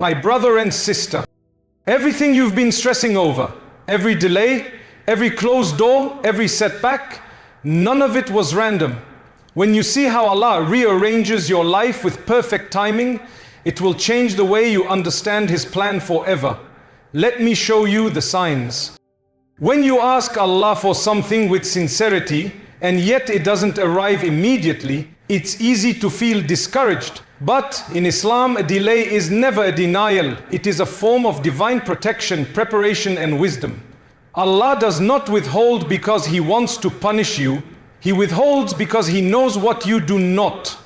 My brother and sister, everything you've been stressing over, every delay, every closed door, every setback, none of it was random. When you see how Allah rearranges your life with perfect timing, it will change the way you understand His plan forever. Let me show you the signs. When you ask Allah for something with sincerity, and yet it doesn't arrive immediately, it's easy to feel discouraged. But in Islam, a delay is never a denial. It is a form of divine protection, preparation, and wisdom. Allah does not withhold because He wants to punish you. He withholds because He knows what you do not.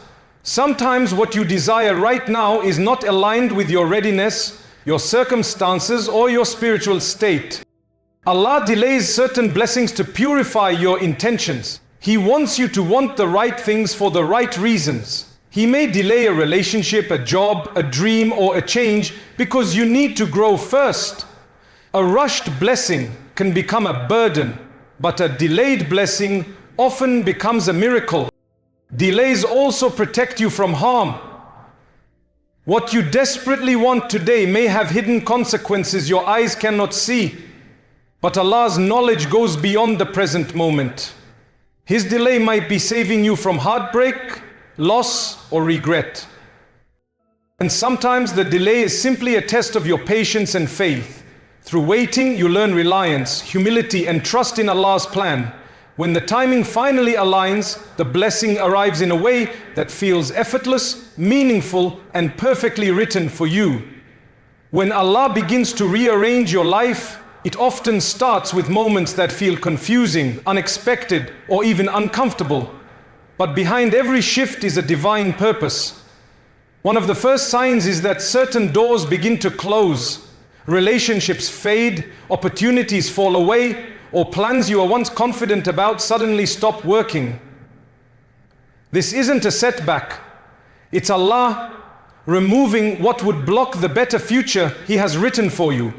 Sometimes what you desire right now is not aligned with your readiness, your circumstances, or your spiritual state. Allah delays certain blessings to purify your intentions. He wants you to want the right things for the right reasons. He may delay a relationship, a job, a dream, or a change because you need to grow first. A rushed blessing can become a burden, but a delayed blessing often becomes a miracle. Delays also protect you from harm. What you desperately want today may have hidden consequences your eyes cannot see, but Allah's knowledge goes beyond the present moment. His delay might be saving you from heartbreak, loss, or regret. And sometimes the delay is simply a test of your patience and faith. Through waiting, you learn reliance, humility, and trust in Allah's plan. When the timing finally aligns, the blessing arrives in a way that feels effortless, meaningful, and perfectly written for you. When Allah begins to rearrange your life, it often starts with moments that feel confusing, unexpected, or even uncomfortable. But behind every shift is a divine purpose. One of the first signs is that certain doors begin to close, relationships fade, opportunities fall away, or plans you were once confident about suddenly stop working. This isn't a setback. It's Allah removing what would block the better future He has written for you.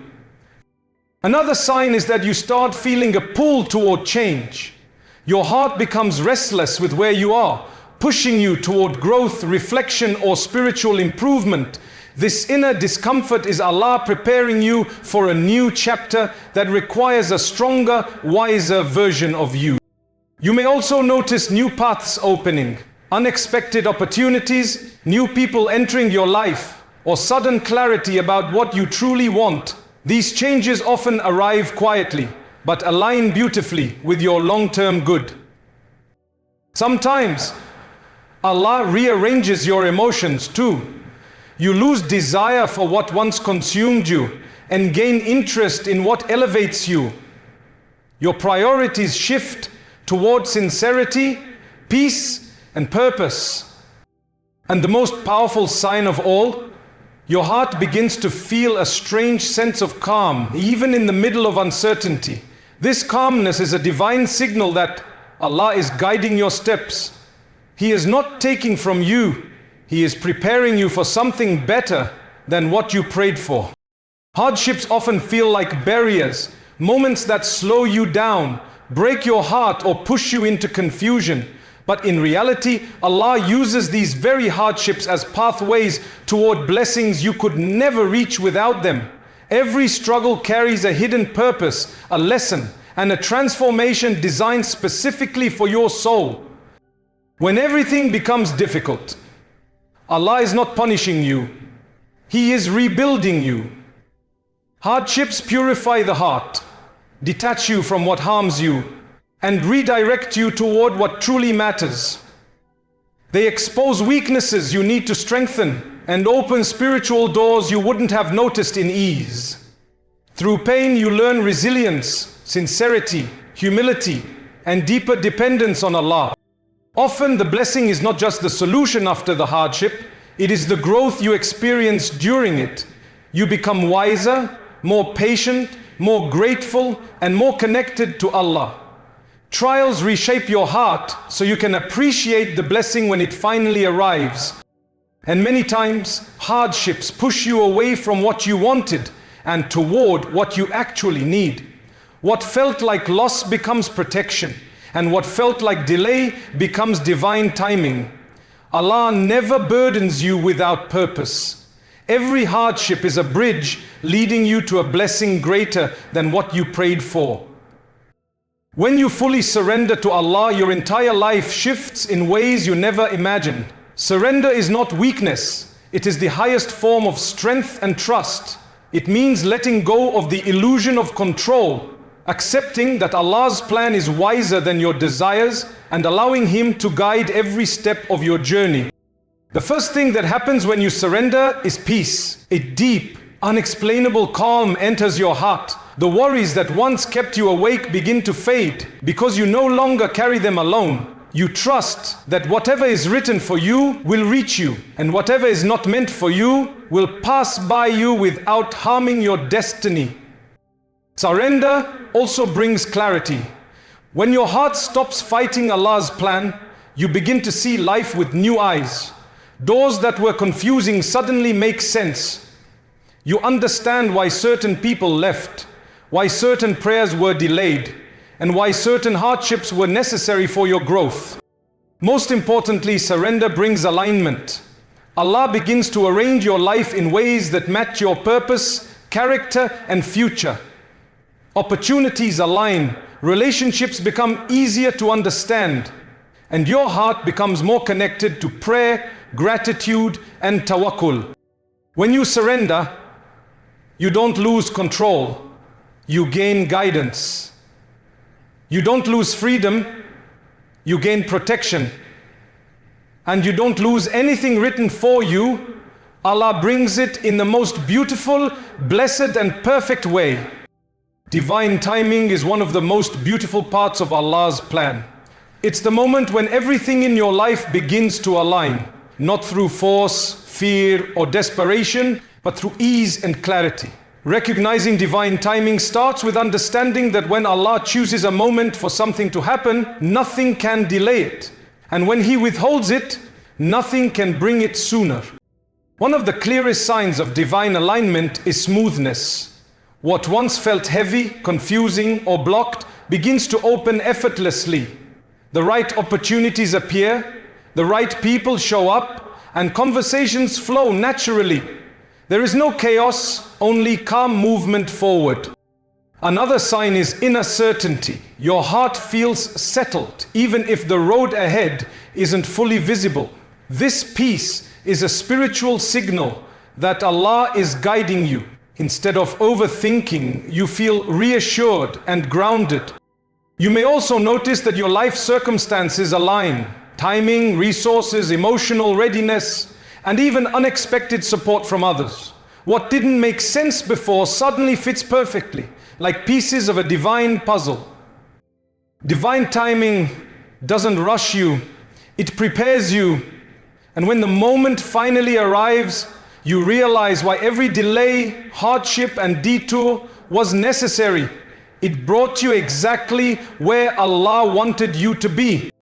Another sign is that you start feeling a pull toward change. Your heart becomes restless with where you are, pushing you toward growth, reflection, or spiritual improvement. This inner discomfort is Allah preparing you for a new chapter that requires a stronger, wiser version of you. You may also notice new paths opening, unexpected opportunities, new people entering your life, or sudden clarity about what you truly want. These changes often arrive quietly, but align beautifully with your long-term good. Sometimes, Allah rearranges your emotions too. You lose desire for what once consumed you and gain interest in what elevates you. Your priorities shift toward sincerity, peace, and purpose. And the most powerful sign of all, your heart begins to feel a strange sense of calm, even in the middle of uncertainty. This calmness is a divine signal that Allah is guiding your steps. He is not taking from you, He is preparing you for something better than what you prayed for. Hardships often feel like barriers, moments that slow you down, break your heart, or push you into confusion. But in reality, Allah uses these very hardships as pathways toward blessings you could never reach without them. Every struggle carries a hidden purpose, a lesson, and a transformation designed specifically for your soul. When everything becomes difficult, Allah is not punishing you. He is rebuilding you. Hardships purify the heart, detach you from what harms you, and redirect you toward what truly matters. They expose weaknesses you need to strengthen and open spiritual doors you wouldn't have noticed in ease. Through pain, you learn resilience, sincerity, humility, and deeper dependence on Allah. Often, the blessing is not just the solution after the hardship, it is the growth you experience during it. You become wiser, more patient, more grateful, and more connected to Allah. Trials reshape your heart so you can appreciate the blessing when it finally arrives. And many times, hardships push you away from what you wanted and toward what you actually need. What felt like loss becomes protection, and what felt like delay becomes divine timing. Allah never burdens you without purpose. Every hardship is a bridge leading you to a blessing greater than what you prayed for. When you fully surrender to Allah, your entire life shifts in ways you never imagined. Surrender is not weakness, it is the highest form of strength and trust. It means letting go of the illusion of control, accepting that Allah's plan is wiser than your desires, and allowing Him to guide every step of your journey. The first thing that happens when you surrender is peace. A deep, unexplainable calm enters your heart. The worries that once kept you awake begin to fade because you no longer carry them alone. You trust that whatever is written for you will reach you, and whatever is not meant for you will pass by you without harming your destiny. Surrender also brings clarity. When your heart stops fighting Allah's plan, you begin to see life with new eyes. Doors that were confusing suddenly make sense. You understand why certain people left, why certain prayers were delayed, and why certain hardships were necessary for your growth. Most importantly, surrender brings alignment. Allah begins to arrange your life in ways that match your purpose, character, and future. Opportunities align, relationships become easier to understand, and your heart becomes more connected to prayer, gratitude, and tawakkul. When you surrender, you don't lose control, you gain guidance. You don't lose freedom, you gain protection. And you don't lose anything written for you. Allah brings it in the most beautiful, blessed, and perfect way. Divine timing is one of the most beautiful parts of Allah's plan. It's the moment when everything in your life begins to align, not through force, fear, or desperation, but through ease and clarity. Recognizing divine timing starts with understanding that when Allah chooses a moment for something to happen, nothing can delay it. And when He withholds it, nothing can bring it sooner. One of the clearest signs of divine alignment is smoothness. What once felt heavy, confusing, or blocked begins to open effortlessly. The right opportunities appear, the right people show up, and conversations flow naturally. There is no chaos, only calm movement forward. Another sign is inner certainty. Your heart feels settled, even if the road ahead isn't fully visible. This peace is a spiritual signal that Allah is guiding you. Instead of overthinking, you feel reassured and grounded. You may also notice that your life circumstances align. Timing, resources, emotional readiness, and even unexpected support from others. What didn't make sense before suddenly fits perfectly, like pieces of a divine puzzle. Divine timing doesn't rush you, it prepares you. And when the moment finally arrives, you realize why every delay, hardship, and detour was necessary. It brought you exactly where Allah wanted you to be.